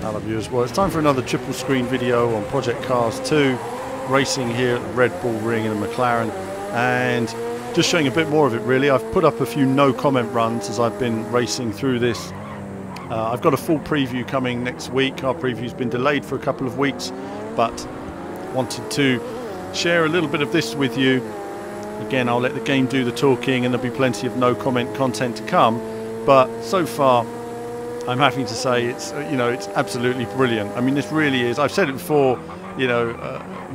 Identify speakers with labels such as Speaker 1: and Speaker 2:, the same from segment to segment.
Speaker 1: Hello viewers, well it's time for another triple screen video on Project Cars 2 racing here at the Red Bull Ring in the McLaren, and just showing a bit more of it really. I've put up a few no comment runs as I've been racing through this. I've got a full preview coming next week. Our preview's been delayed for a couple of weeks, but wanted to share a little bit of this with you. Again, I'll let the game do the talking and there'll be plenty of no comment content to come, but so far I'm having to say it's it's absolutely brilliant. I mean, this really is, I've said it before,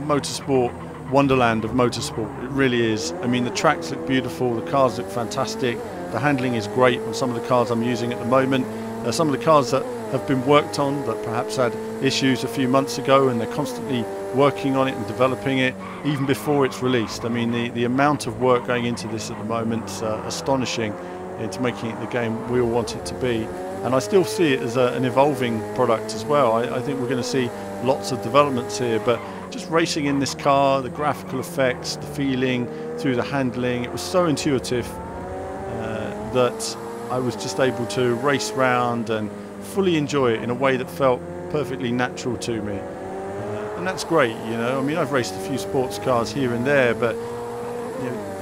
Speaker 1: motorsport wonderland of motorsport. It really is. I mean, the tracks look beautiful, the cars look fantastic, the handling is great on some of the cars I'm using at the moment. Some of the cars that have been worked on that perhaps had issues a few months ago, and they're constantly working on it and developing it even before it's released. I mean, the amount of work going into this at the moment is astonishing into making it the game we all want it to be. And I still see it as an evolving product as well. I think we're going to see lots of developments here, but just racing in this car, the graphical effects, the feeling through the handling, it was so intuitive that I was just able to race round and fully enjoy it in a way that felt perfectly natural to me. And that's great, I mean, I've raced a few sports cars here and there, but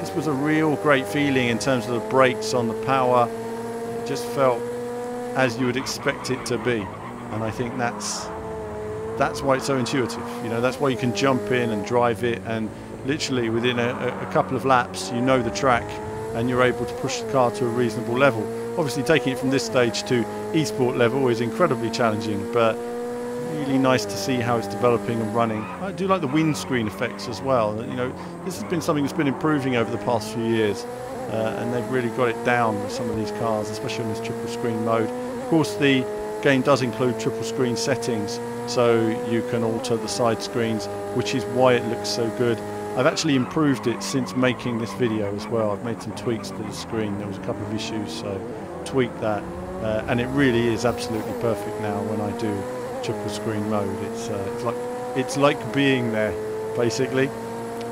Speaker 1: this was a real great feeling in terms of the brakes on the power. It just felt as you would expect it to be, and I think that's why it's so intuitive. That's why you can jump in and drive it, and literally within a couple of laps you know the track and you're able to push the car to a reasonable level. Obviously taking it from this stage to e-sport level is incredibly challenging, but really nice to see how it's developing and running. I do like the windscreen effects as well. This has been something that's been improving over the past few years, and they've really got it down with some of these cars, especially in this triple screen mode. Of course, the game does include triple screen settings, so you can alter the side screens, which is why it looks so good. I've actually improved it since making this video as well. I've made some tweaks to the screen. There was a couple of issues, so tweaked that, and it really is absolutely perfect now when I do triple screen mode. It's like being there, basically.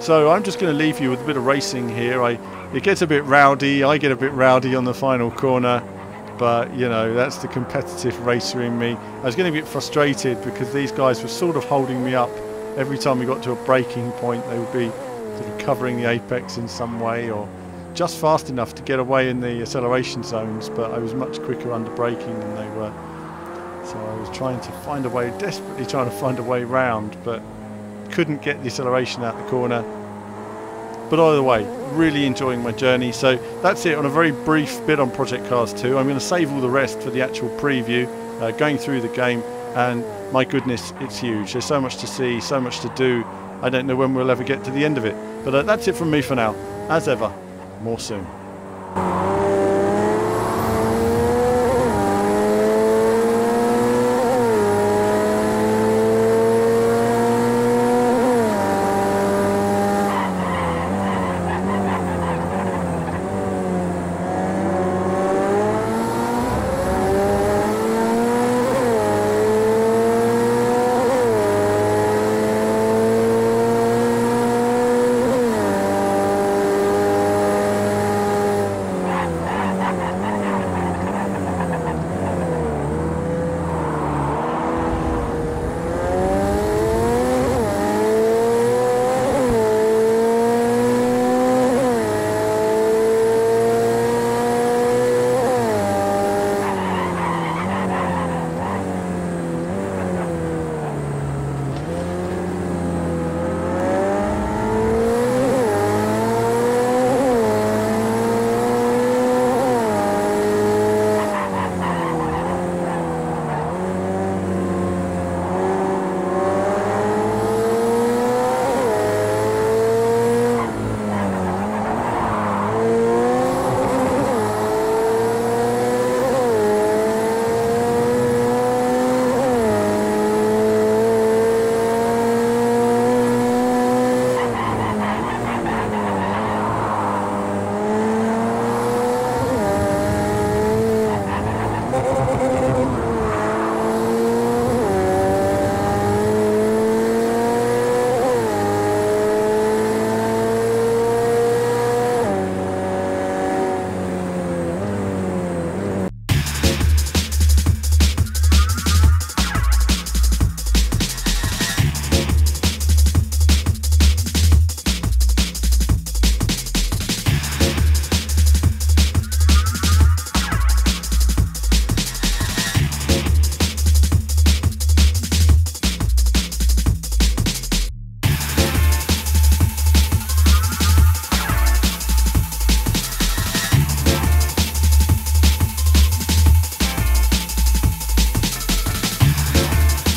Speaker 1: So I'm just going to leave you with a bit of racing here. It gets a bit rowdy. I get a bit rowdy on the final corner, but that's the competitive racer in me. I was getting a bit frustrated because these guys were sort of holding me up. Every time we got to a braking point, they would be sort of covering the apex in some way, or just fast enough to get away in the acceleration zones, but I was much quicker under braking than they were. So I was trying to find a way, desperately trying to find a way round, but couldn't get the acceleration out the corner. But either way, really enjoying my journey. So that's it on a very brief bit on Project Cars 2. I'm going to save all the rest for the actual preview, going through the game, and my goodness, it's huge. There's so much to see, so much to do. I don't know when we'll ever get to the end of it. But that's it from me for now. As ever, more soon.